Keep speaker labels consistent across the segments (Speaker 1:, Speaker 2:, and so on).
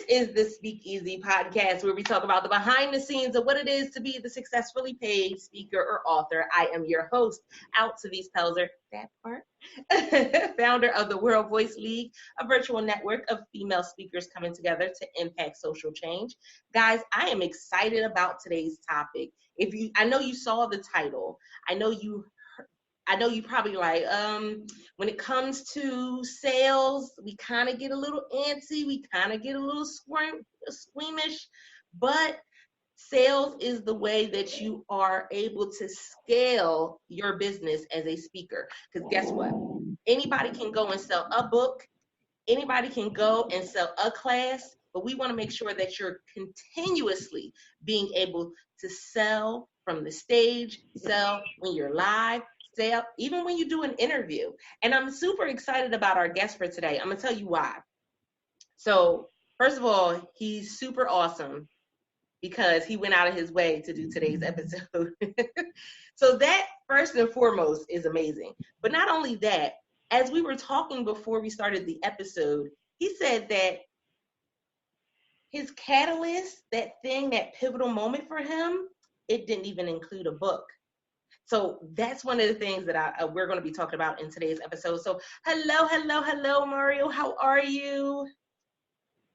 Speaker 1: is the Speakeasy podcast where we talk about the behind the scenes of what it is to be the successfully paid speaker or author. I am your host, Altavis Pelzer, that part, founder of the World Voice League, a virtual network of female speakers coming together to impact social change. Guys, I am excited about today's topic. I know you saw the title. I know you probably like, when it comes to sales, we kind of get a little antsy, we kind of get a little squeamish, but sales is the way that you are able to scale your business as a speaker. Because guess what? Anybody can go and sell a book, anybody can go and sell a class, but we want to make sure that you're continuously being able to sell from the stage, sell when you're live, sell even when you do an interview. And I'm super excited about our guest for today. I'm going to tell you why. So, first of all, he's super awesome because he went out of his way to do today's episode. So that, first and foremost, is amazing. But not only that, as we were talking before we started the episode, he said that his catalyst, that thing, that pivotal moment for him, it didn't even include a book. So that's one of the things that we're going to be talking about in today's episode. So hello, Mario. How are you?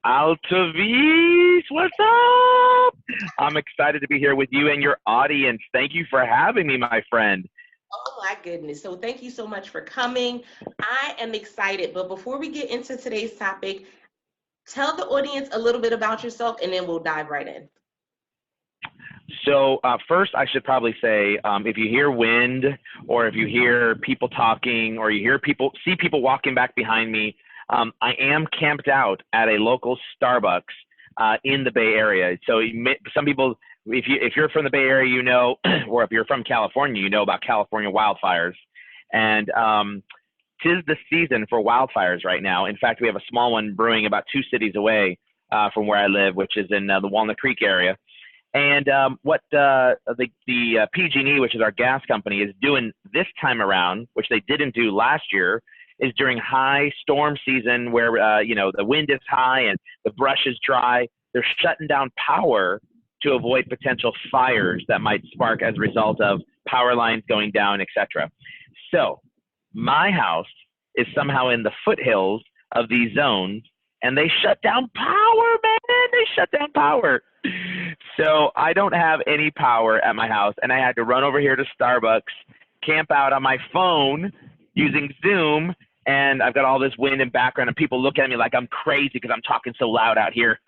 Speaker 2: Altavis, what's up? I'm excited to be here with you and your audience. Thank you for having me, my friend.
Speaker 1: Oh my goodness. So thank you so much for coming. I am excited. But before we get into today's topic, tell the audience a little bit about yourself and then we'll dive right in.
Speaker 2: So first, I should probably say, if you hear wind or if you hear people talking or you see people walking back behind me, I am camped out at a local Starbucks in the Bay Area. So some people, if you're from the Bay Area, you know, or if you're from California, you know about California wildfires. And 'tis the season for wildfires right now. In fact, we have a small one brewing about 2 cities away from where I live, which is in the Walnut Creek area. And what the PG&E, which is our gas company, is doing this time around, which they didn't do last year, is during high storm season where, the wind is high and the brush is dry. They're shutting down power to avoid potential fires that might spark as a result of power lines going down, etc. So my house is somehow in the foothills of these zones, and they shut down power, man. They shut down power. So I don't have any power at my house, and I had to run over here to Starbucks, camp out on my phone using Zoom, and I've got all this wind and background, and people look at me like I'm crazy because I'm talking so loud out here.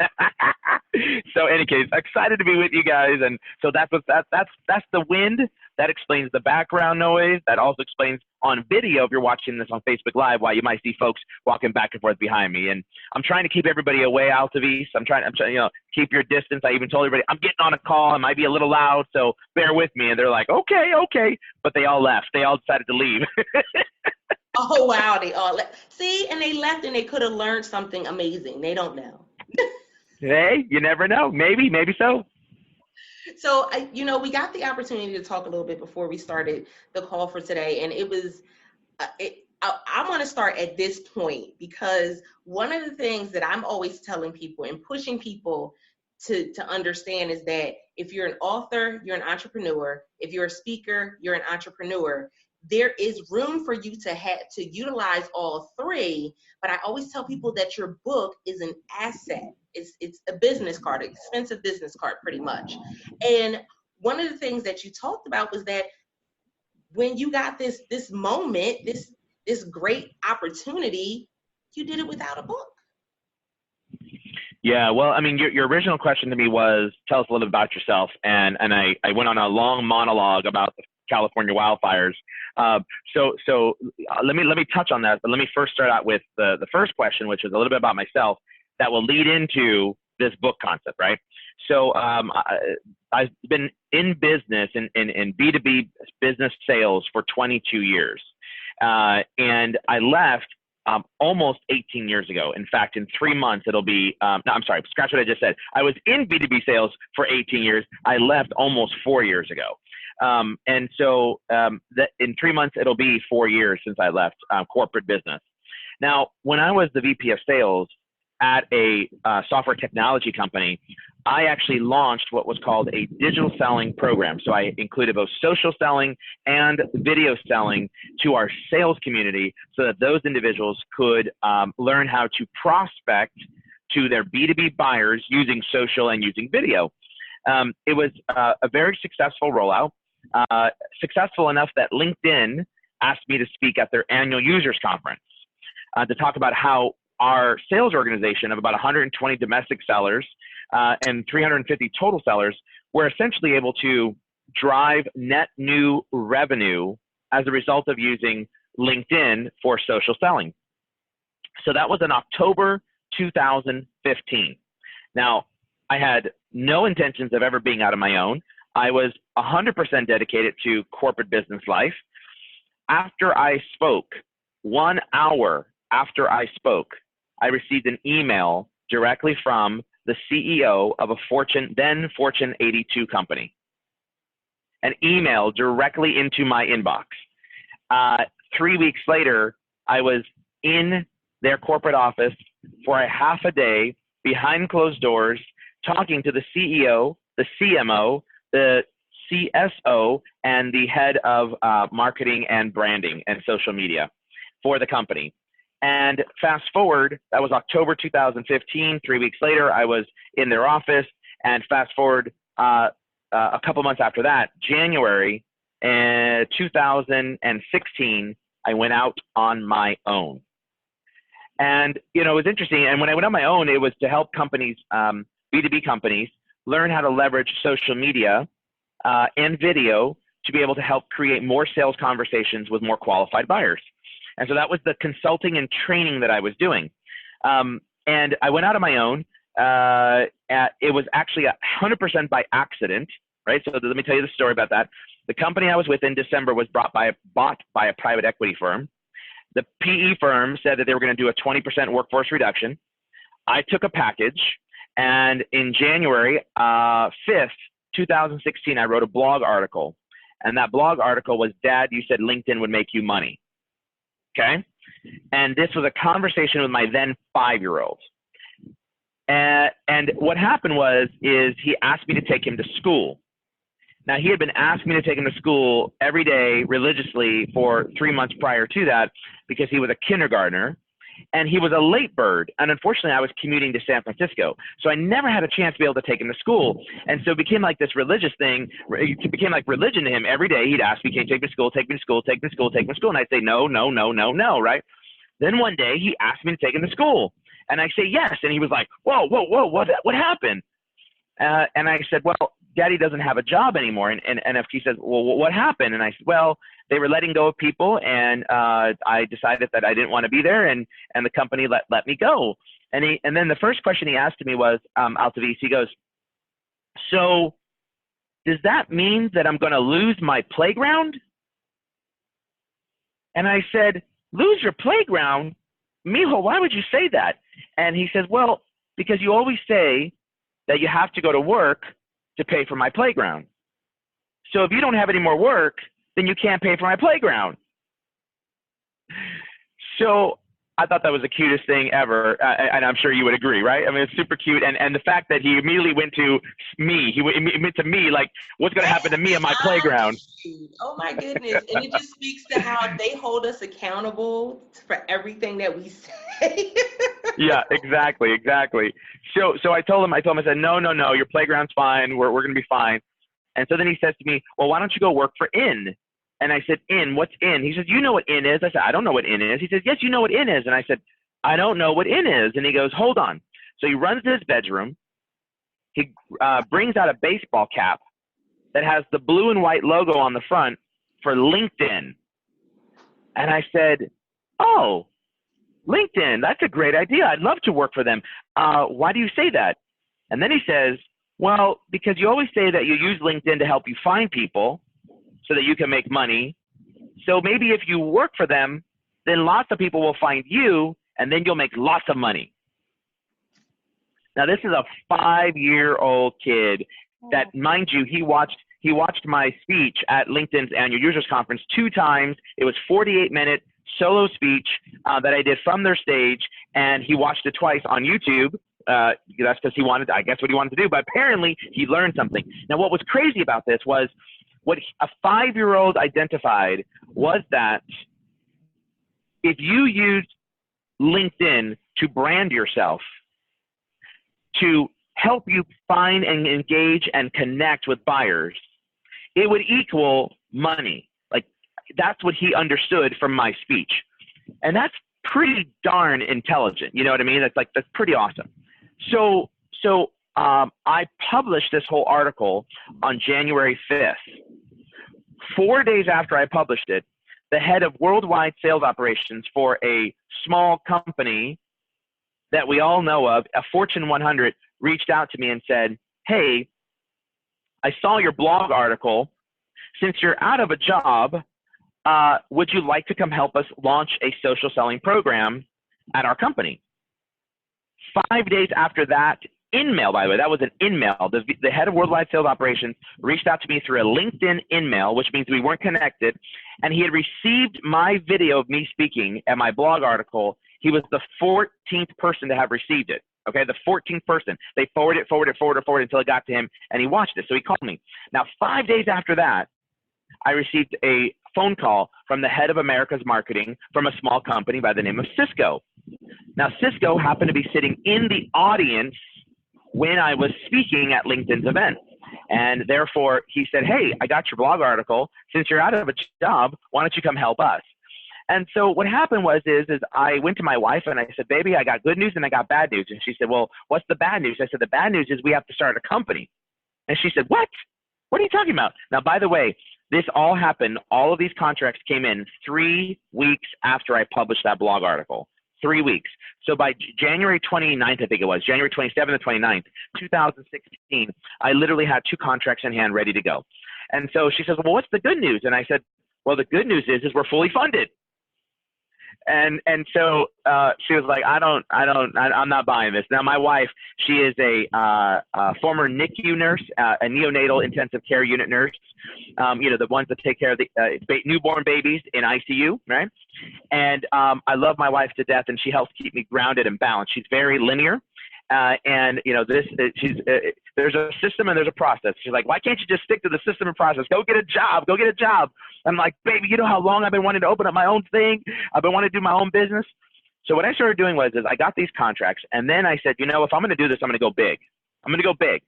Speaker 2: So, in any case, excited to be with you guys, and so that's the wind. That explains the background noise. That also explains on video, if you're watching this on Facebook Live, why you might see folks walking back and forth behind me. And I'm trying to keep everybody away, Altavis. I'm trying, keep your distance. I even told everybody I'm getting on a call. I might be a little loud, so bear with me. And they're like, okay. But they all left. They all decided to leave.
Speaker 1: Oh, wow. They all left. See, and they left and they could have learned something amazing. They don't know.
Speaker 2: Hey, you never know. Maybe so.
Speaker 1: So, we got the opportunity to talk a little bit before we started the call for today. And it was, I want to start at this point because one of the things that I'm always telling people and pushing people to understand is that if you're an author, you're an entrepreneur. If you're a speaker, you're an entrepreneur. There is room for you to utilize all three. But I always tell people that your book is an asset. It's a business card, an expensive business card, pretty much. And one of the things that you talked about was that when you got this moment, this great opportunity, you did it without a book.
Speaker 2: Yeah, well, I mean, your original question to me was, tell us a little bit about yourself. And I went on a long monologue about the California wildfires. So let me touch on that. But let me first start out with the first question, which is a little bit about myself that will lead into this book concept, right? So I've been in business, in B2B business sales for 22 years. And I left almost 18 years ago. In fact, in 3 months, it'll be, no, I'm sorry, scratch what I just said. I was in B2B sales for 18 years. I left almost 4 years ago. And so in 3 months, it'll be 4 years since I left corporate business. Now, when I was the VP of sales, at a software technology company, I actually launched what was called a digital selling program. So I included both social selling and video selling to our sales community so that those individuals could learn how to prospect to their B2B buyers using social and using video. It was a very successful rollout, successful enough that LinkedIn asked me to speak at their annual users conference to talk about how our sales organization of about 120 domestic sellers and 350 total sellers were essentially able to drive net new revenue as a result of using LinkedIn for social selling. So that was in October 2015. Now, I had no intentions of ever being out on my own. I was 100% dedicated to corporate business life. After I spoke, 1 hour after I spoke, I received an email directly from the CEO of a then Fortune 82 company. An email directly into my inbox. 3 weeks later, I was in their corporate office for a half a day behind closed doors, talking to the CEO, the CMO, the CSO, and the head of marketing and branding and social media for the company. And fast forward, that was October 2015. 3 weeks later, I was in their office. And fast forward a couple months after that, January 2016, I went out on my own. And, you know, it was interesting. And when I went on my own, it was to help companies, B2B companies, learn how to leverage social media and video to be able to help create more sales conversations with more qualified buyers. And so that was the consulting and training that I was doing. And I went out on my own. It was actually 100% by accident, right? So let me tell you the story about that. The company I was with in December was bought by a private equity firm. The PE firm said that they were going to do a 20% workforce reduction. I took a package, and in January 5th, 2016, I wrote a blog article. And that blog article was, "Dad, you said LinkedIn would make you money." Okay? And this was a conversation with my then 5-year-old. And what happened is he asked me to take him to school. Now, he had been asking me to take him to school every day religiously for 3 months prior to that because he was a kindergartner and he was a late bird. And unfortunately, I was commuting to San Francisco. So I never had a chance to be able to take him to school. And so it became like this religious thing. It became like religion to him. Every day he'd ask me, "Can you take me to school, take me to school, take me to school, take me to school?" And I'd say, "No, no, no, no, no," right? Then one day he asked me to take him to school. And I say, "Yes." And he was like, "Whoa, whoa, whoa, what happened?" And I said, "Well, Daddy doesn't have a job anymore." And if he says, "Well, what happened?" And I said, "Well, they were letting go of people, and I decided that I didn't want to be there, and the company let me go." And then the first question he asked me was, Altavis, he goes, "So does that mean that I'm going to lose my playground?" And I said, "Lose your playground? Mijo, why would you say that?" And he says, "Well, because you always say that you have to go to work to pay for my playground. So if you don't have any more work, then you can't pay for my playground." So I thought that was the cutest thing ever, and I'm sure you would agree, right? I mean, it's super cute, and the fact that he immediately went to me, he went to me, like, what's going to happen to me on my playground?
Speaker 1: Oh my goodness. And it just speaks to how they hold us accountable for everything that we say.
Speaker 2: Yeah, exactly. So I told him, I said, no, your playground's fine. We're going to be fine. And so then he says to me, "Well, why don't you go work for IN?" And I said, "IN? What's IN?" He says, "You know what IN is?" I said, "I don't know what IN is." He says, "Yes, you know what IN is." And I said, "I don't know what IN is." And he goes, "Hold on." So he runs to his bedroom. He brings out a baseball cap that has the blue and white logo on the front for LinkedIn. And I said, "Oh, LinkedIn, that's a great idea. I'd love to work for them. Why do you say that?" And then he says, "Well, because you always say that you use LinkedIn to help you find people so that you can make money. So maybe if you work for them, then lots of people will find you, and then you'll make lots of money." Now, this is a 5-year-old kid that, mind you, he watched my speech at LinkedIn's annual users conference 2 times. It was 48 minutes, solo speech that I did from their stage, and he watched it twice on YouTube. That's because he wanted, I guess, what he wanted to do, but apparently he learned something. Now, what was crazy about this was what a 5-year-old identified was that if you used LinkedIn to brand yourself, to help you find and engage and connect with buyers, it would equal money. Like, that's what he understood from my speech. And that's pretty darn intelligent. You know what I mean? That's pretty awesome. So I published this whole article on January 5th. 4 days after I published it, the head of worldwide sales operations for a small company that we all know of, a Fortune 100, reached out to me and said, hey, I saw your blog article. Since you're out of a job, would you like to come help us launch a social selling program at our company? 5 days after that, in-mail, by the way, that was an in-mail. The head of worldwide sales operations reached out to me through a LinkedIn in-mail, which means we weren't connected, and he had received my video of me speaking and my blog article. He was the 14th person to have received it. Okay, the 14th person. They forwarded until it got to him, and he watched it. So he called me. Now, 5 days after that, I received a phone call from the head of America's marketing from a small company by the name of Cisco. Now, Cisco happened to be sitting in the audience when I was speaking at LinkedIn's event. And therefore, he said, hey, I got your blog article. Since you're out of a job, why don't you come help us? And so what happened was I went to my wife and I said, baby, I got good news and I got bad news. And she said, well, what's the bad news? I said, the bad news is we have to start a company. And she said, what? What are you talking about? Now, by the way, this all happened. All of these contracts came in 3 weeks after I published that blog article. 3 weeks. So by January 29th, I think it was, January 27th or 29th, 2016, I literally had 2 contracts in hand ready to go. And so she says, well, what's the good news? And I said, well, the good news is we're fully funded. And so she was like, I'm not buying this. Now, my wife, she is a former NICU nurse, a neonatal intensive care unit nurse. The ones that take care of the newborn babies in ICU, right? And I love my wife to death, and she helps keep me grounded and balanced. She's very linear. There's a system and there's a process. She's like, why can't you just stick to the system and process? Go get a job. Go get a job. I'm like, baby, you know how long I've been wanting to open up my own thing? I've been wanting to do my own business. So what I started doing was I got these contracts, and then I said, if I'm going to do this, I'm going to go big. I'm going to go big.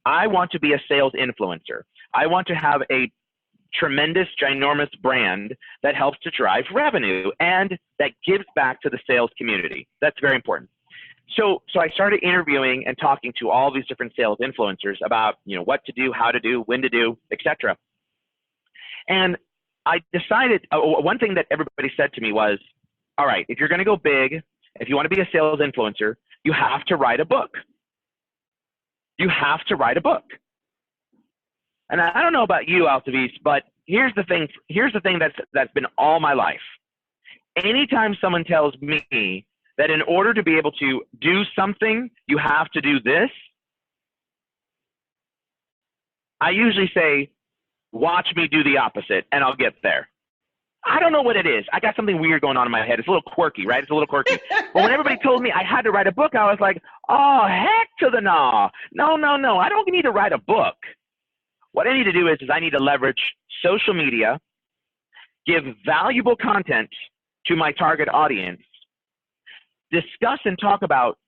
Speaker 2: I want to be a sales influencer. I want to have a tremendous, ginormous brand that helps to drive revenue and that gives back to the sales community. That's very important. So I started interviewing and talking to all these different sales influencers about, what to do, how to do, when to do, etc. And I decided, one thing that everybody said to me was, all right, if you're going to go big, if you want to be a sales influencer, you have to write a book. You have to write a book. And I don't know about you, Altavis, but here's the thing that's been all my life. Anytime someone tells me that in order to be able to do something, you have to do this, I usually say, watch me do the opposite, and I'll get there. I don't know what it is. I got something weird going on in my head. It's a little quirky, right? It's a little quirky. But when everybody told me I had to write a book, I was like, oh, heck to the no. No. I don't need to write a book. What I need to do is I need to leverage social media, give valuable content to my target audience, discuss and talk about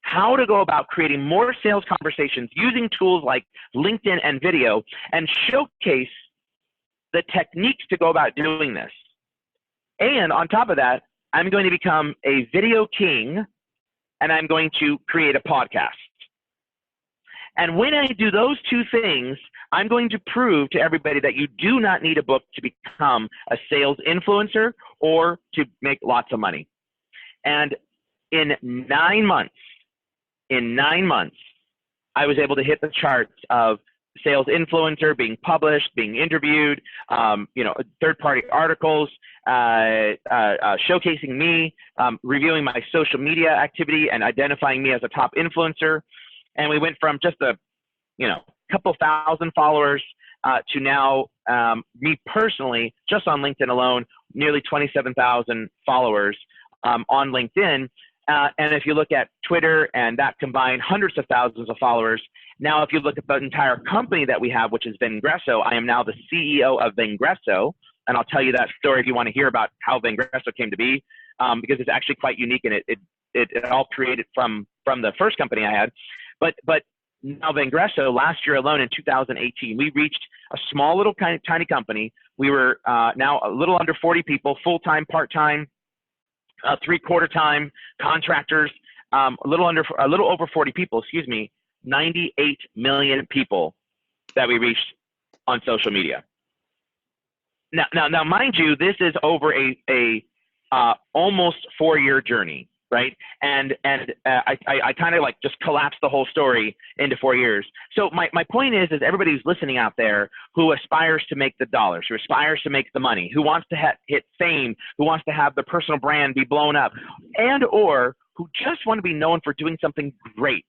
Speaker 2: how to go about creating more sales conversations using tools like LinkedIn and video, and showcase the techniques to go about doing this. And on top of that, I'm going to become a video king, and I'm going to create a podcast. And when I do those 2 things, I'm going to prove to everybody that you do not need a book to become a sales influencer or to make lots of money. And in 9 months, I was able to hit the charts of sales influencer, being published, being interviewed, third-party articles, showcasing me, reviewing my social media activity and identifying me as a top influencer. And we went from just a couple thousand followers to now me personally, just on LinkedIn alone, nearly 27,000 followers on LinkedIn. And if you look at Twitter, and that combined, hundreds of thousands of followers. Now, if you look at the entire company that we have, which is Vengresso, I am now the CEO of Vengresso. And I'll tell you that story if you want to hear about how Vengresso came to be, because it's actually quite unique, and it all created from the first company I had. But now Vengresso, last year alone in 2018, we reached a small little tiny company. We were now a little under 40 people, full-time, part-time, three-quarter time, contractors, a little over 40 people, 98 million people that we reached on social media. Now, mind you, this is over a almost 4-year journey, right? And I kind of like just collapsed the whole story into 4 years. So my point is everybody who's listening out there who aspires to make the dollars, who aspires to make the money, who wants to hit fame, who wants to have their personal brand be blown up, and or who just want to be known for doing something great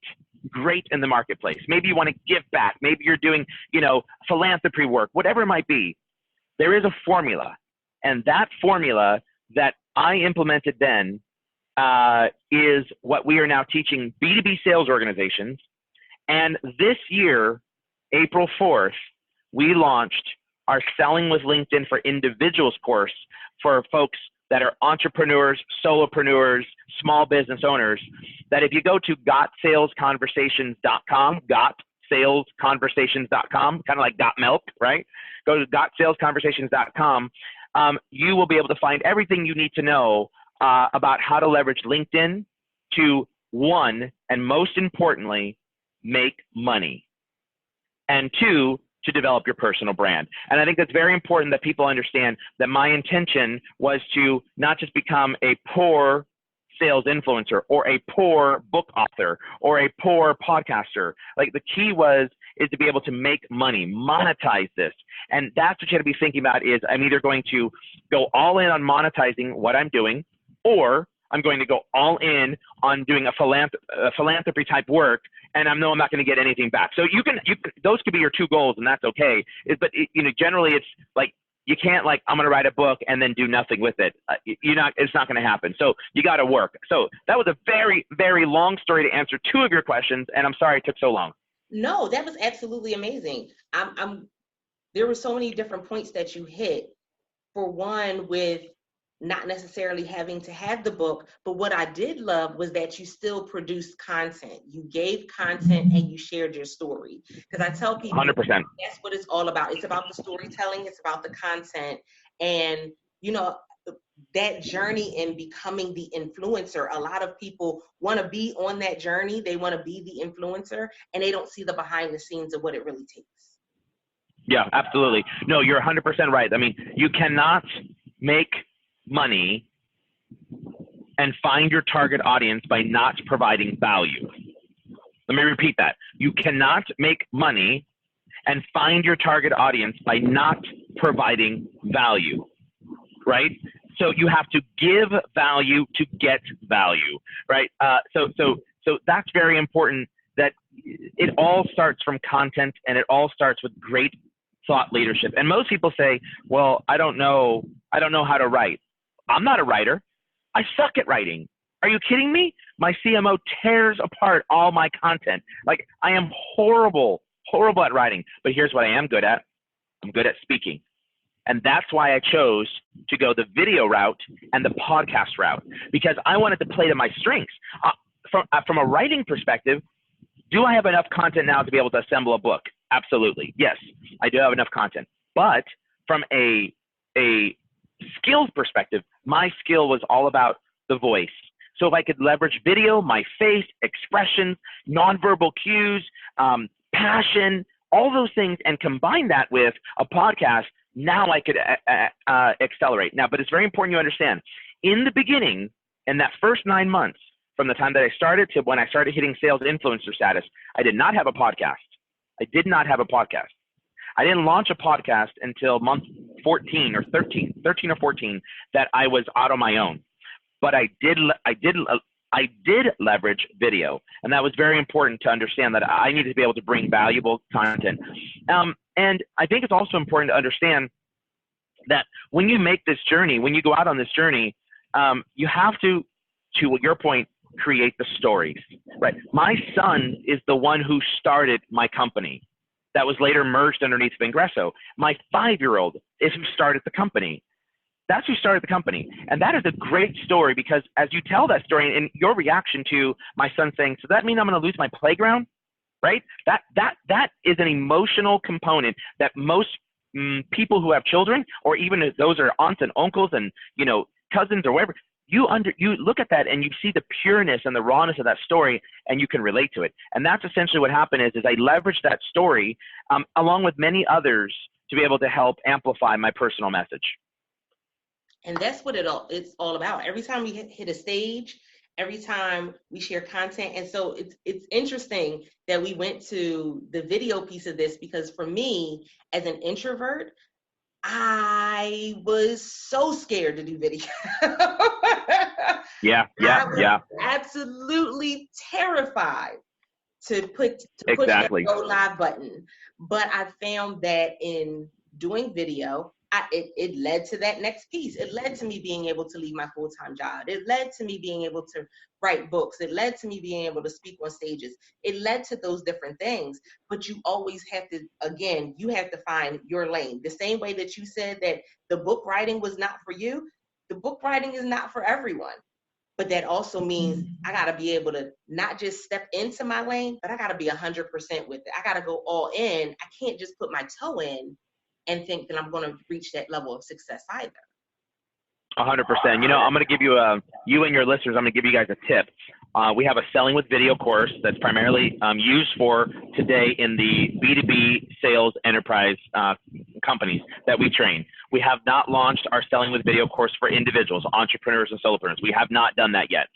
Speaker 2: in the marketplace. Maybe you want to give back. Maybe you're doing, philanthropy work, whatever it might be. There is a formula, and that formula that I implemented then is what we are now teaching B2B sales organizations. And this year, April 4th, we launched our Selling with LinkedIn for Individuals course for folks that are entrepreneurs, solopreneurs, small business owners, that if you go to gotsalesconversations.com, gotsalesconversations.com, kind of like got milk, right? Go to gotsalesconversations.com. You will be able to find everything you need to know about how to leverage LinkedIn to, one, and most importantly, make money, and two, to develop your personal brand. And I think that's very important that people understand that my intention was to not just become a poor sales influencer or a poor book author or a poor podcaster. Like, the key is to be able to make money, monetize this. And that's what you have to be thinking about is I'm either going to go all in on monetizing what I'm doing, or I'm going to go all in on doing a philanthropy type work, and I know I'm not going to get anything back. So you can those could be your two goals, and that's okay. But generally it's like, you can't like, I'm going to write a book and then do nothing with it. It's not going to happen. So you got to work. So that was a very, very long story to answer two of your questions, and I'm sorry it took so long.
Speaker 1: No, that was absolutely amazing. There were so many different points that you hit. For one, with not necessarily having to have the book, but what I did love was that you still produced content. You gave content and you shared your story. Because I tell people
Speaker 2: 100%.
Speaker 1: That's what it's all about. It's about the storytelling, it's about the content. And that journey in becoming the influencer, a lot of people want to be on that journey. They want to be the influencer, and they don't see the behind the scenes of what it really takes.
Speaker 2: Yeah, absolutely. No, you're 100% right. I mean, you cannot make money and find your target audience by not providing value. Let me repeat that. You cannot make money and find your target audience by not providing value, right? So you have to give value to get value, right? So that's very important, that it all starts from content, and it all starts with great thought leadership. And most people say, well, I don't know how to write. I'm not a writer. I suck at writing. Are you kidding me? My CMO tears apart all my content. Like, I am horrible at writing. But here's what I am good at. I'm good at speaking. And that's why I chose to go the video route and the podcast route, because I wanted to play to my strengths. From a writing perspective, do I have enough content now to be able to assemble a book? Absolutely. Yes, I do have enough content. But from a skills perspective, my skill was all about the voice. So if I could leverage video, my face, expressions, nonverbal cues, passion, all those things, and combine that with a podcast, now I could accelerate. Now, but it's very important you understand, in the beginning, in that first 9 months, from the time that I started to when I started hitting sales influencer status, I did not have a podcast. I did not have a podcast. I didn't launch a podcast until month 13 or 14 that I was out on my own. But I did I did leverage video, and that was very important to understand that I needed to be able to bring valuable content. And I think it's also important to understand that when you make this journey, when you go out on this journey, you have to your point, create the stories, right? My son is the one who started my company that was later merged underneath Vingresso. My 5-year-old is who started the company. That's who started the company. And that is a great story, because as you tell that story and your reaction to my son saying, so that means I'm going to lose my playground, right? That is an emotional component that most people who have children, or even if those are aunts and uncles and, you know, cousins or whatever, you look at that and you see the pureness and the rawness of that story, and you can relate to it. And that's essentially what happened is I leveraged that story along with many others to be able to help amplify my personal message.
Speaker 1: And that's what it's all about. Every time we hit a stage, every time we share content. And so it's interesting that we went to the video piece of this, because for me, as an introvert, I was so scared to do video.
Speaker 2: Yeah.
Speaker 1: Absolutely terrified to push
Speaker 2: Exactly.
Speaker 1: that go live button. But I found that in doing video, it led to that next piece. It led to me being able to leave my full-time job. It led to me being able to write books. It led to me being able to speak on stages. It led to those different things. But you always have to, again, you have to find your lane. The same way that you said that the book writing was not for you, the book writing is not for everyone. But that also means I got to be able to not just step into my lane, but I got to be 100% with it. I got to go all in. I can't just put my toe in and think that I'm going to reach that level of success either.
Speaker 2: 100%. You know, I'm going to give you you and your listeners, I'm going to give you guys a tip. We have a selling with video course that's primarily used for today in the B2B sales enterprise companies that we train. We have not launched our selling with video course for individuals, entrepreneurs, and solopreneurs. We have not done that yet.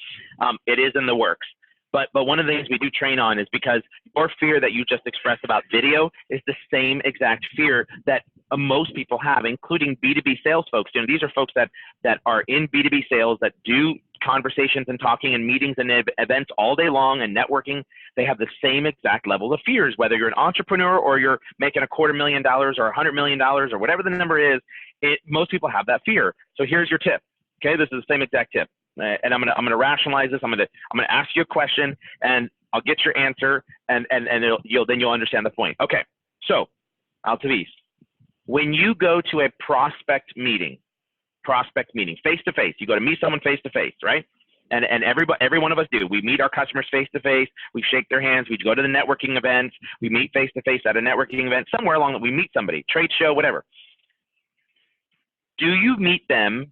Speaker 2: It is in the works. But one of the things we do train on is because your fear that you just expressed about video is the same exact fear that most people have, including B2B sales folks. You know, these are folks that are in B2B sales, that do conversations and talking and meetings and events all day long and networking. They have the same exact level of fears, whether you're an entrepreneur or you're making $250,000 or $100 million or whatever the number is. Most people have that fear. So here's your tip. Okay, this is the same exact tip. And I'm gonna rationalize this. I'm gonna ask you a question, and I'll get your answer, and you'll understand the point. Okay, so Altavis, when you go to a prospect meeting, face to face, you go to meet someone face to face, right? And every one of us do. We meet our customers face to face. We shake their hands. We go to the networking events. We meet face to face at a networking event. Somewhere along that we meet somebody, trade show, whatever. Do you meet them?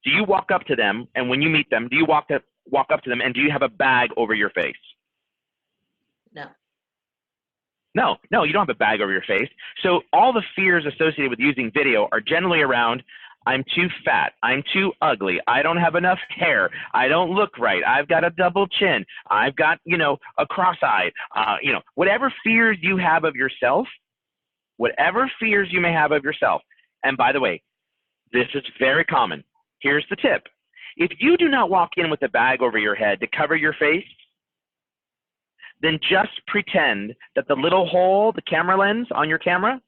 Speaker 2: Do you walk up to them, and when you meet them, do you walk up to them, and do you have a bag over your face?
Speaker 1: No.
Speaker 2: No, you don't have a bag over your face. So all the fears associated with using video are generally around, I'm too fat, I'm too ugly, I don't have enough hair, I don't look right, I've got a double chin, I've got, a cross-eye, whatever fears you have of yourself, whatever fears you may have of yourself. And by the way, this is very common. Here's the tip. If you do not walk in with a bag over your head to cover your face, then just pretend that the little hole, the camera lens on your camera,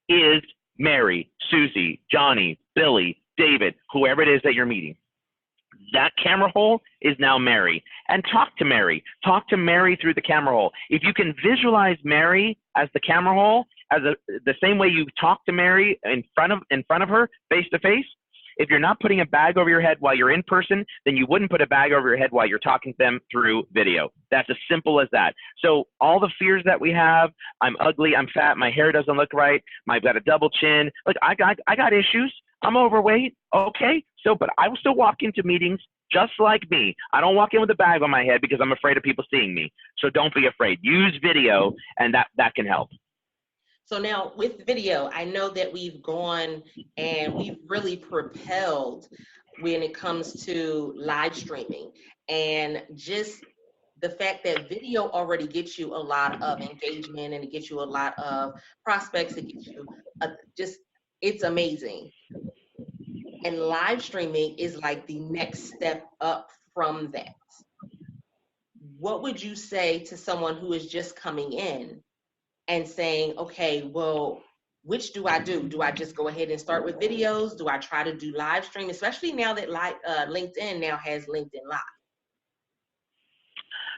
Speaker 2: is Mary, Susie, Johnny, Billy, David, whoever it is that you're meeting. That camera hole is now Mary. And talk to Mary. Talk to Mary through the camera hole. If you can visualize Mary as the camera hole, as the same way you talk to Mary in front of her, face to face, if you're not putting a bag over your head while you're in person, then you wouldn't put a bag over your head while you're talking to them through video. That's as simple as that. So all the fears that we have, I'm ugly, I'm fat, my hair doesn't look right, I've got a double chin. Look, I got issues. I'm overweight. Okay. But I will still walk into meetings just like me. I don't walk in with a bag on my head because I'm afraid of people seeing me. So don't be afraid. Use video, and that can help.
Speaker 1: So now with video, I know that we've gone and we've really propelled when it comes to live streaming, and just the fact that video already gets you a lot of engagement, and it gets you a lot of prospects. It gets you it's amazing. And live streaming is like the next step up from that. what would you say to someone who is just coming in and saying, okay, well, which do I do? Do I just go ahead and start with videos? Do I try to do live stream, especially now that LinkedIn now has LinkedIn Live?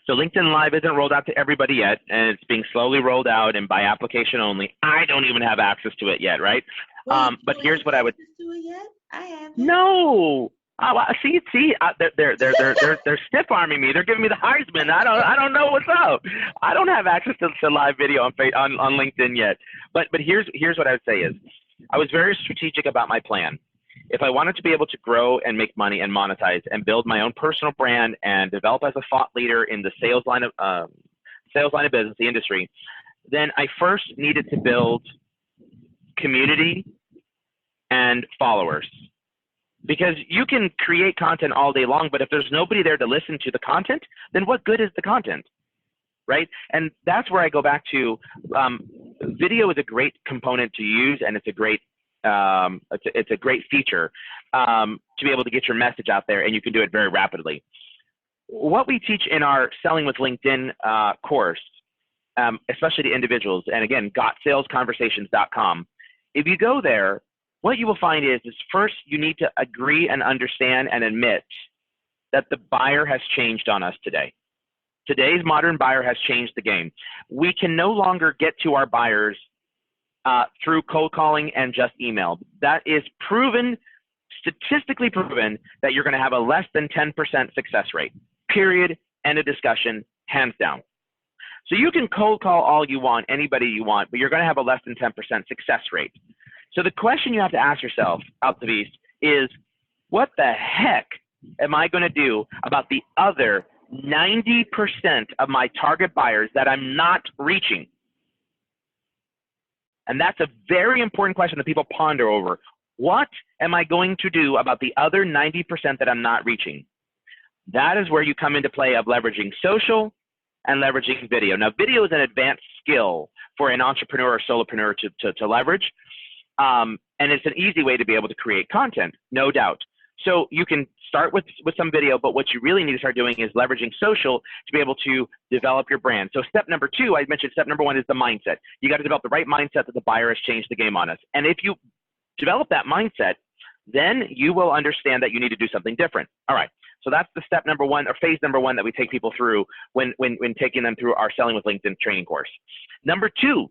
Speaker 2: So LinkedIn Live isn't rolled out to everybody yet, and it's being slowly rolled out and by application only. I don't even have access to it yet, right?
Speaker 1: Wait,
Speaker 2: But here's what I would.
Speaker 1: Do it yet? I haven't.
Speaker 2: No. Oh, they're stiff arming me. They're giving me the Heisman. I don't know what's up. I don't have access to live video on LinkedIn yet. But here's what I would say is, I was very strategic about my plan. If I wanted to be able to grow and make money and monetize and build my own personal brand and develop as a thought leader in the sales line of business, the industry, then I first needed to build community and followers. Because you can create content all day long, but if there's nobody there to listen to the content, then what good is the content, right? And that's where I go back to, video is a great component to use, and it's a great feature to be able to get your message out there, and you can do it very rapidly. What we teach in our Selling with LinkedIn course, especially to individuals, and again, gotsalesconversations.com, if you go there, what you will find is first you need to agree and understand and admit that the buyer has changed on us today. Today's modern buyer has changed the game. We can no longer get to our buyers through cold calling and just email. That is proven, statistically proven, that you're going to have a less than 10% success rate. Period. End of discussion. Hands down. So you can cold call all you want, anybody you want, but you're going to have a less than 10% success rate. So the question you have to ask yourself, Altavis, is what the heck am I going to do about the other 90% of my target buyers that I'm not reaching? And that's a very important question that people ponder over. What am I going to do about the other 90% that I'm not reaching? That is where you come into play of leveraging social and leveraging video. Now, video is an advanced skill for an entrepreneur or solopreneur to leverage. And it's an easy way to be able to create content, no doubt. So you can start with some video, but what you really need to start doing is leveraging social to be able to develop your brand. So step number two, I mentioned step number one is the mindset. You got to develop the right mindset that the buyer has changed the game on us. And if you develop that mindset, then you will understand that you need to do something different. All right. So that's the step number one, or phase number one, that we take people through when taking them through our Selling with LinkedIn training course. Number two,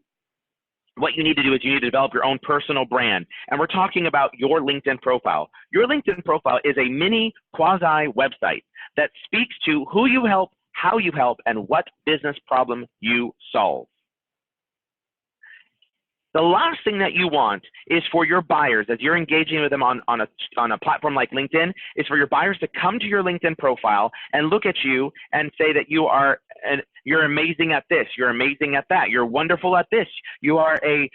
Speaker 2: what you need to do is you need to develop your own personal brand. And we're talking about your LinkedIn profile. Your LinkedIn profile is a mini quasi website that speaks to who you help, how you help, and what business problem you solve. The last thing that you want is for your buyers, as you're engaging with them on a platform like LinkedIn, is for your buyers to come to your LinkedIn profile and look at you and say that you're amazing at this, you're amazing at that, you're wonderful at this, you are the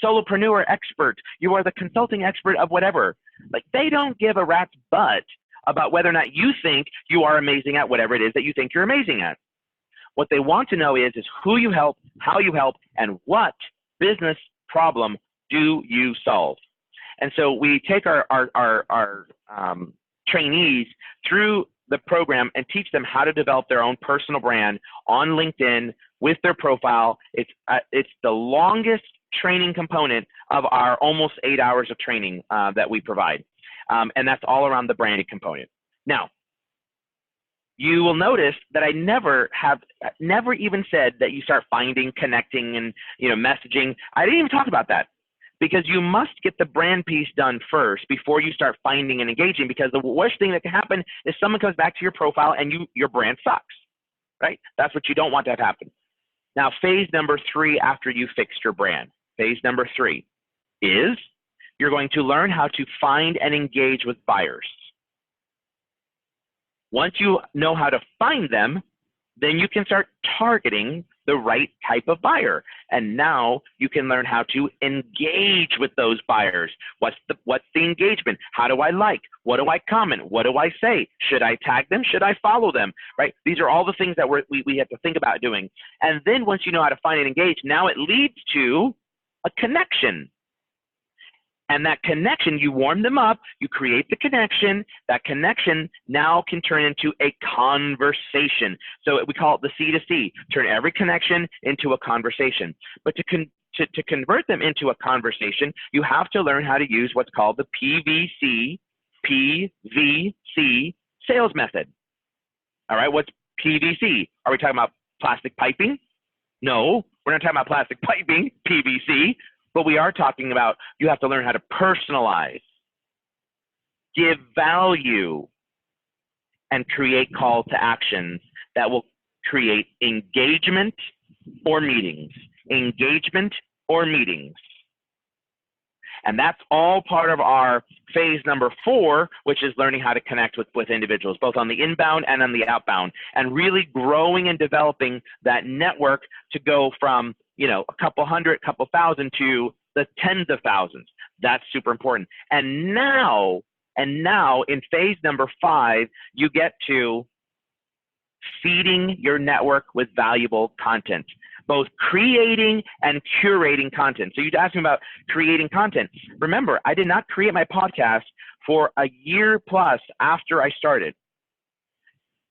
Speaker 2: solopreneur expert, you are the consulting expert of whatever. Like, they don't give a rat's butt about whether or not you think you are amazing at whatever it is that you think you're amazing at. What they want to know is who you help, how you help, and what business problem do you solve. And so we take our trainees through the program and teach them how to develop their own personal brand on LinkedIn with their profile. It's the longest training component of our almost 8 hours of training that we provide. And that's all around the branding component. Now, you will notice that I never even said that you start finding, connecting, and messaging. I didn't even talk about that, because you must get the brand piece done first before you start finding and engaging, because the worst thing that can happen is someone comes back to your profile and your brand sucks, right? That's what you don't want to have happen. Now, phase number three, after you fixed your brand, phase number three is you're going to learn how to find and engage with buyers. Once you know how to find them, then you can start targeting the right type of buyer. And now you can learn how to engage with those buyers. What's the engagement? How do I like? What do I comment? What do I say? Should I tag them? Should I follow them? Right? These are all the things that we have to think about doing. And then once you know how to find and engage, now it leads to a connection. And that connection, you warm them up, you create the connection. That connection now can turn into a conversation. So we call it the C to C, turn every connection into a conversation. But to convert them into a conversation, you have to learn how to use what's called the PVC sales method. All right, what's PVC? Are we talking about plastic piping? No, we're not talking about plastic piping, PVC, but we are talking about you have to learn how to personalize, give value, and create call to actions that will create engagement or meetings. Engagement or meetings. And that's all part of our phase number 4, which is learning how to connect with individuals, both on the inbound and on the outbound, and really growing and developing that network to go from, a couple hundred, couple thousand to the tens of thousands. That's super important. And now in phase number 5, you get to feeding your network with valuable content, both creating and curating content. So you'd ask me about creating content. Remember, I did not create my podcast for a year plus after I started.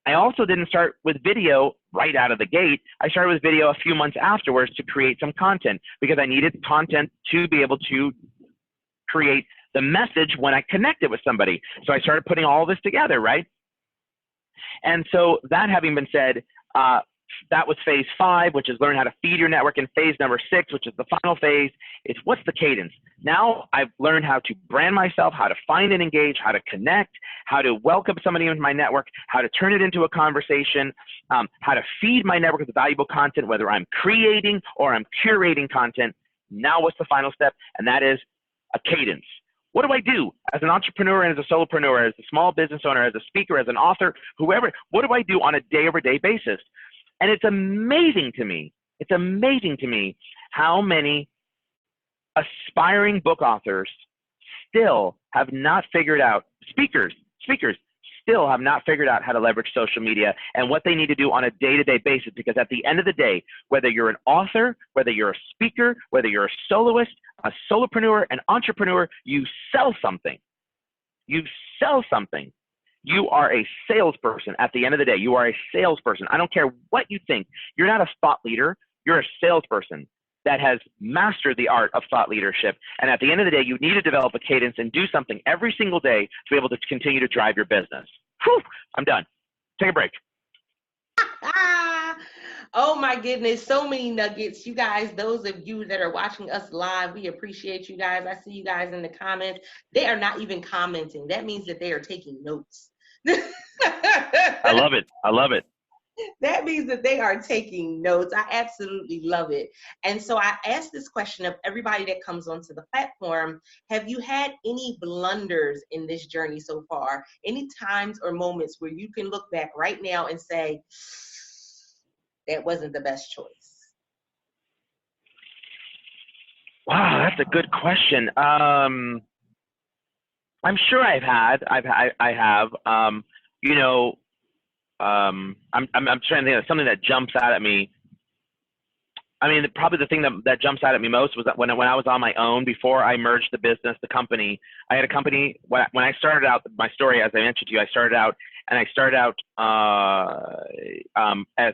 Speaker 2: I also didn't start with video right out of the gate. I started with video a few months afterwards to create some content because I needed content to be able to create the message when I connected with somebody. So I started putting all this together, right? And so that having been said, that was phase 5, which is learn how to feed your network. And phase number 6, which is the final phase, is what's the cadence? Now I've learned how to brand myself, how to find and engage, how to connect, how to welcome somebody into my network, how to turn it into a conversation, how to feed my network with valuable content, whether I'm creating or I'm curating content. Now what's the final step? And that is a cadence. What do I do as an entrepreneur and as a solopreneur, as a small business owner, as a speaker, as an author, whoever? What do I do on a day-over-day basis? And it's amazing to me how many aspiring book authors still have not figured out, speakers still have not figured out how to leverage social media and what they need to do on a day-to-day basis. Because at the end of the day, whether you're an author, whether you're a speaker, whether you're a soloist, a solopreneur, an entrepreneur, you sell something. You sell something. You are a salesperson. At the end of the day, you are a salesperson. I don't care what you think. You're not a thought leader. You're a salesperson that has mastered the art of thought leadership. And at the end of the day, you need to develop a cadence and do something every single day to be able to continue to drive your business. Whew, I'm done. Take a break.
Speaker 1: Oh my goodness, so many nuggets. You guys, those of you that are watching us live, we appreciate you guys. I see you guys in the comments. They are not even commenting. That means that they are taking notes.
Speaker 2: I love it. I love it.
Speaker 1: That means that they are taking notes. I absolutely love it. And so I asked this question of everybody that comes onto the platform. Have you had any blunders in this journey so far? Any times or moments where you can look back right now and say, that wasn't the best choice?
Speaker 2: Wow, that's a good question. I'm sure I have. I'm trying to think of something that jumps out at me. I mean, probably the thing that jumps out at me most was that when I was on my own, before I merged the company, I had a company. When I started out, my story, as I mentioned to you, I started out as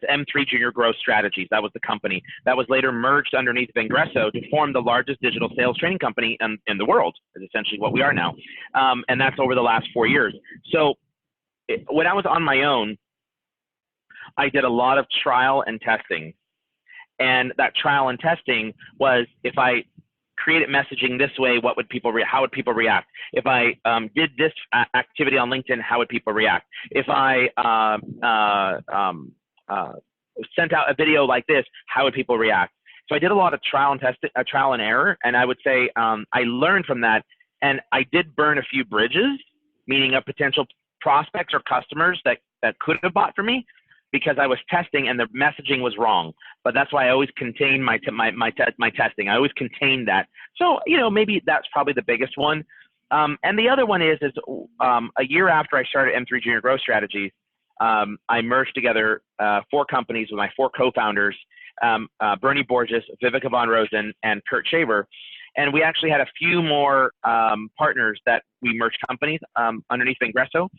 Speaker 2: M3 Junior Growth Strategies. That was the company. That was later merged underneath Vengresso to form the largest digital sales training company in the world, is essentially what we are now. And that's over the last 4 years. So when I was on my own, I did a lot of trial and testing. And that trial and testing was, if I created messaging this way, how would people react? If I did this activity on LinkedIn, how would people react? If I sent out a video like this, how would people react? So I did a lot of trial and error. And I would say I learned from that. And I did burn a few bridges, meaning of potential prospects or customers that could have bought from me, because I was testing and the messaging was wrong. But that's why I always contain my testing. I always contain that. So, maybe that's probably the biggest one. And the other one is a year after I started M3 Junior Growth Strategies, I merged together 4 companies with my 4 co-founders, Bernie Borges, Viveka Von Rosen, and Kurt Shaver. And we actually had a few more partners that we merged companies underneath Ingresso,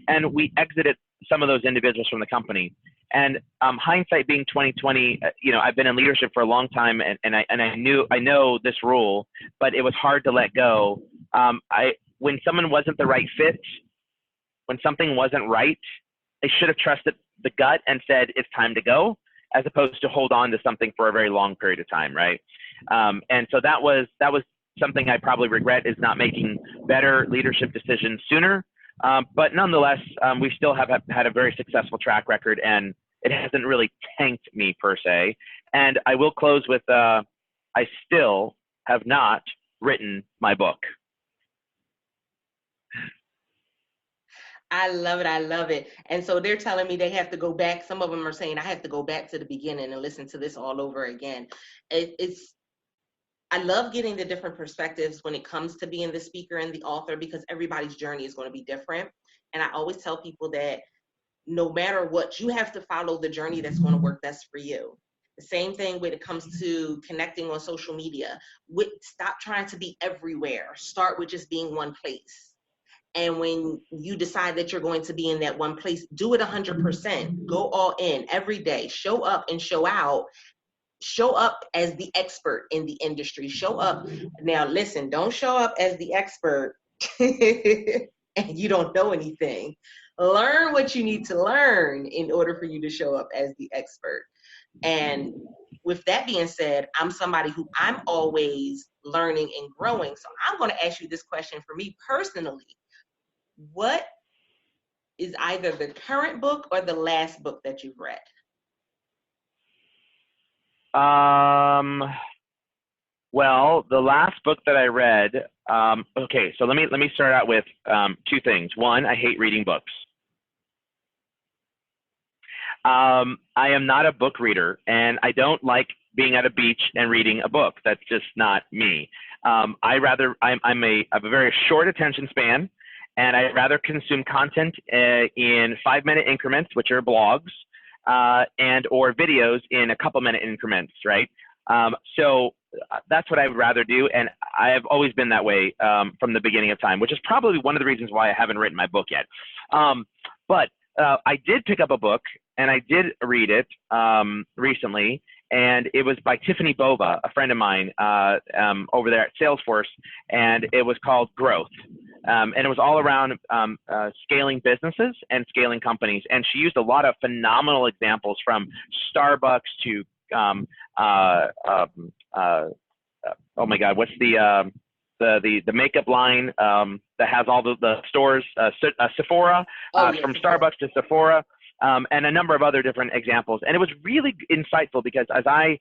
Speaker 2: and we exited some of those individuals from the company. And hindsight being 2020, I've been in leadership for a long time, and I know this rule, but it was hard to let go. When someone wasn't the right fit, when something wasn't right, they should have trusted the gut and said it's time to go, as opposed to hold on to something for a very long period of time, right? And so that was something I probably regret, is not making better leadership decisions sooner. But nonetheless, we still have had a very successful track record, and it hasn't really tanked me per se. And I will close with, I still have not written my book.
Speaker 1: I love it. I love it. And so they're telling me they have to go back. Some of them are saying I have to go back to the beginning and listen to this all over again. I love getting the different perspectives when it comes to being the speaker and the author, because everybody's journey is going to be different. And I always tell people that no matter what, you have to follow the journey that's going to work best for you. The same thing when it comes to connecting on social media. Stop trying to be everywhere. Start with just being one place. And when you decide that you're going to be in that one place, do it 100%. Go all in every day. Show up and show out. Show up as the expert in the industry. Show up. Now, listen, don't show up as the expert and you don't know anything. Learn what you need to learn in order for you to show up as the expert. And with that being said, I'm somebody who I'm always learning and growing. So I'm going to ask you this question. For me personally, what is either the current book or the last book that you've read?
Speaker 2: Well, the last book that I read, okay, so let me start out with two things. One, I hate reading books. I am not a book reader, and I don't like being at a beach and reading a book. That's just not me. I'm a very short attention span, and I'd rather consume content in 5-minute increments, which are blogs, and or videos in a couple-minute increments, right? So that's what I would rather do, and I have always been that way from the beginning of time, which is probably one of the reasons why I haven't written my book yet. But I did pick up a book, and I did read it recently, and it was by Tiffany Bova, a friend of mine over there at Salesforce, and it was called Growth. And it was all around scaling businesses and scaling companies. And she used a lot of phenomenal examples, from Starbucks to, oh my God, what's the makeup line that has all the stores, Sephora, from Starbucks to Sephora, and a number of other different examples. And it was really insightful, because as I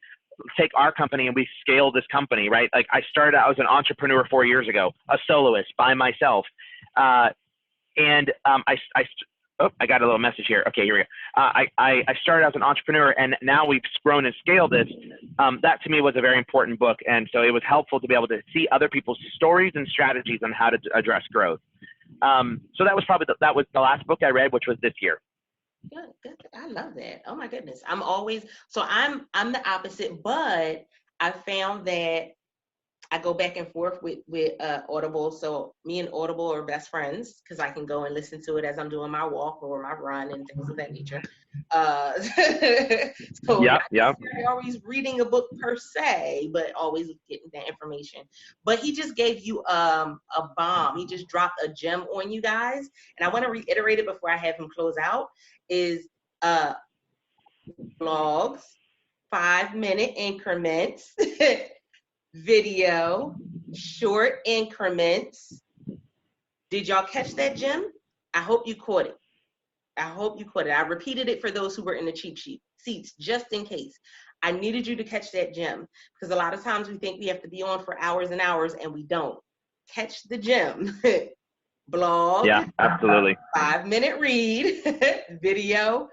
Speaker 2: take our company and we scale this company, right? Like I was an entrepreneur 4 years ago, a soloist by myself. I got a little message here. Okay, here we go. I started as an entrepreneur, and now we've grown and scaled this. That to me was a very important book. And so it was helpful to be able to see other people's stories and strategies on how to address growth. So that was probably the last book I read, which was this year.
Speaker 1: Good. I love that. Oh my goodness. I'm the opposite, but I found that I go back and forth with Audible. So me and Audible are best friends, because I can go and listen to it as I'm doing my walk or my run and things of that nature. So yeah. I'm always reading a book per se, but always getting that information. But he just gave you a bomb. He just dropped a gem on you guys. And I want to reiterate it before I have him close out, is blogs, 5-minute increments, video, short increments. Did y'all catch that, Jim? I hope you caught it. I repeated it for those who were in the cheap seats, just in case. I needed you to catch that, Jim, because a lot of times we think we have to be on for hours and hours, and we don't. Catch the gem. Blog.
Speaker 2: Yeah, absolutely.
Speaker 1: 5-minute read, video,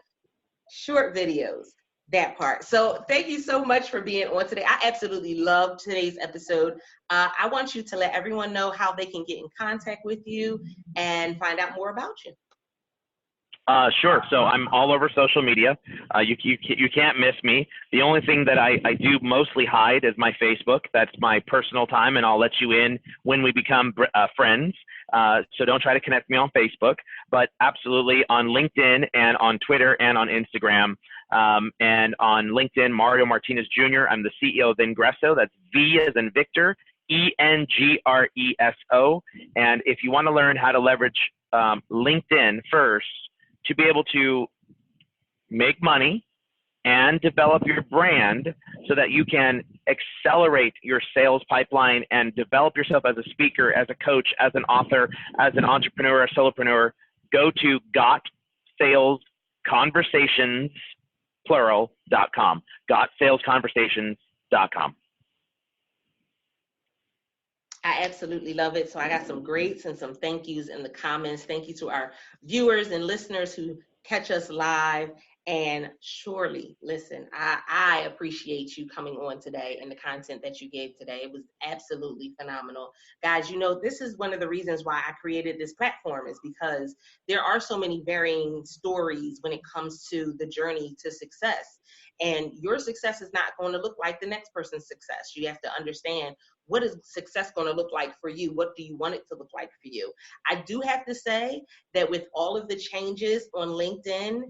Speaker 1: short videos. That part. So thank you so much for being on today. I absolutely loved today's episode. I want you to let everyone know how they can get in contact with you and find out more about you.
Speaker 2: Sure. So I'm all over social media. You can't miss me. The only thing that I do mostly hide is my Facebook. That's my personal time, and I'll let you in when we become friends. So don't try to connect me on Facebook, but absolutely on LinkedIn and on Twitter and on Instagram. And on LinkedIn, Mario Martinez Jr. I'm the CEO of Ingresso. That's V as in Victor, Engreso. And if you want to learn how to leverage LinkedIn first, to be able to make money and develop your brand so that you can accelerate your sales pipeline and develop yourself as a speaker, as a coach, as an author, as an entrepreneur, a solopreneur, go to gotsalesconversations.com, gotsalesconversations.com.
Speaker 1: I absolutely love it. So I got some greats and some thank yous in the comments. Thank you to our viewers and listeners who catch us live. And surely, listen, I appreciate you coming on today and the content that you gave today. It was absolutely phenomenal. Guys, you know, this is one of the reasons why I created this platform, is because there are so many varying stories when it comes to the journey to success. And your success is not going to look like the next person's success. You have to understand, what is success going to look like for you? What do you want it to look like for you? I do have to say that with all of the changes on LinkedIn,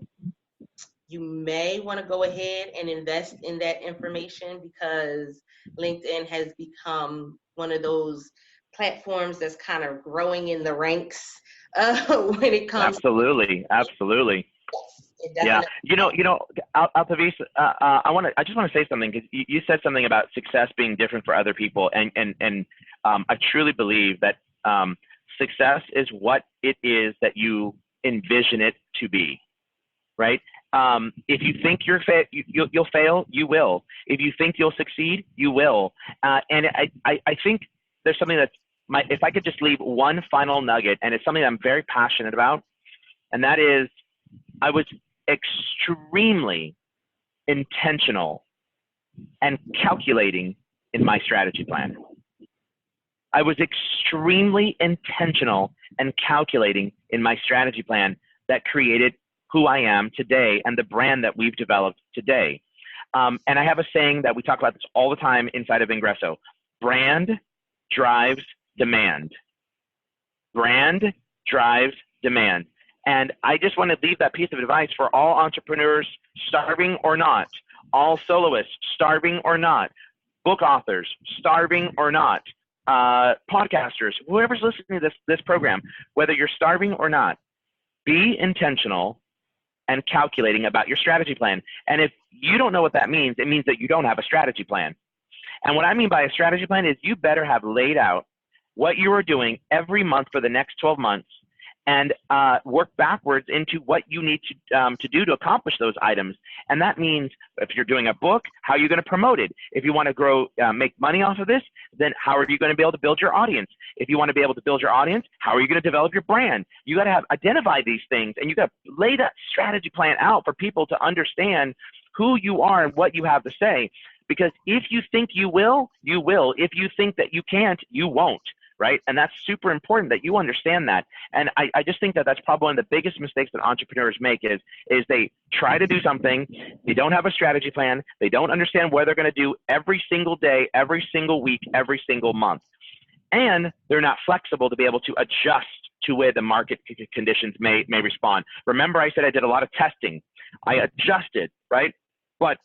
Speaker 1: you may want to go ahead and invest in that information, because LinkedIn has become one of those platforms that's kind of growing in the ranks when it comes.
Speaker 2: Absolutely. Yeah, Altavis, I just want to say something, because you said something about success being different for other people, and I truly believe that success is what it is that you envision it to be, right? If you think you'll fail, you will. If you think you'll succeed, you will. And I think there's something that's if I could just leave one final nugget, and it's something that I'm very passionate about, and that is, I was extremely intentional and calculating in my strategy plan. I was extremely intentional and calculating in my strategy plan that created who I am today and the brand that we've developed today. And I have a saying that we talk about this all the time inside of Ingresso: brand drives demand. Brand drives demand. And I just want to leave that piece of advice for all entrepreneurs, starving or not, all soloists, starving or not, book authors, starving or not, podcasters, whoever's listening to this program, whether you're starving or not, be intentional and calculating about your strategy plan. And if you don't know what that means, it means that you don't have a strategy plan. And what I mean by a strategy plan is, you better have laid out what you are doing every month for the next 12 months, and work backwards into what you need to do to accomplish those items. And that means, if you're doing a book, how are you going to promote it? If you want to grow, make money off of this, then how are you going to be able to build your audience? If you want to be able to build your audience, how are you going to develop your brand? You got to identify these things, and you got to lay that strategy plan out for people to understand who you are and what you have to say. Because if you think you will, you will. If you think that you can't, you won't. Right? And that's super important that you understand that. And I just think that that's probably one of the biggest mistakes that entrepreneurs make is they try to do something, they don't have a strategy plan, they don't understand what they're going to do every single day, every single week, every single month. And they're not flexible to be able to adjust to where the market conditions may respond. Remember, I said I did a lot of testing. I adjusted, right? But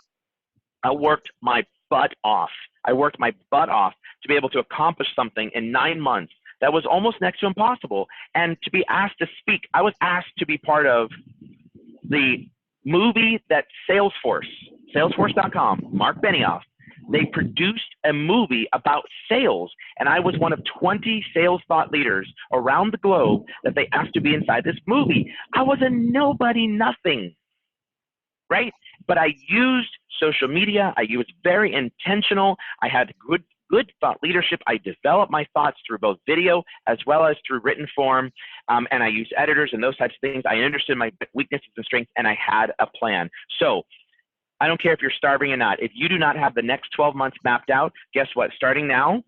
Speaker 2: I worked my butt off. I worked my butt off to be able to accomplish something in 9 months that was almost next to impossible. And to be asked to speak, I was asked to be part of the movie that Salesforce.com, Mark Benioff, they produced a movie about sales. And I was one of 20 sales thought leaders around the globe that they asked to be inside this movie. I was a nobody, nothing, right? But I used social media. I was very intentional. I had good thought leadership. I developed my thoughts through both video as well as through written form. And I used editors and those types of things. I understood my weaknesses and strengths, and I had a plan. So I don't care if you're starving or not. If you do not have the next 12 months mapped out, guess what? Starting now,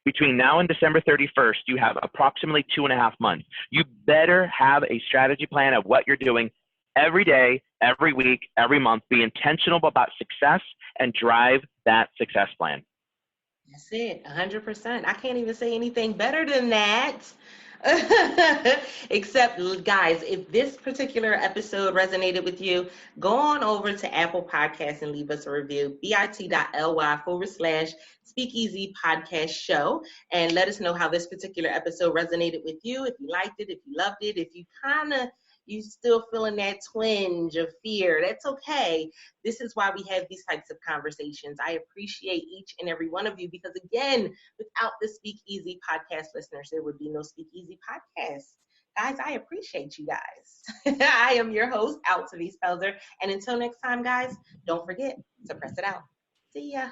Speaker 2: Between now and December 31st, you have approximately 2.5 months. You better have a strategy plan of what you're doing every day, every week, every month. Be intentional about success and drive that success plan.
Speaker 1: That's it, 100%. I can't even say anything better than that. Except, guys, if this particular episode resonated with you, go on over to Apple Podcasts and leave us a review, bit.ly/Speakeasy Podcast Show, and let us know how this particular episode resonated with you, if you liked it, if you loved it, if you still feeling that twinge of fear. That's okay. This is why we have these types of conversations. I appreciate each and every one of you because, again, without the Speakeasy podcast listeners, there would be no Speakeasy podcast. Guys, I appreciate you guys. I am your host, Out to These Pelzer. And until next time, guys, don't forget to press it out. See ya.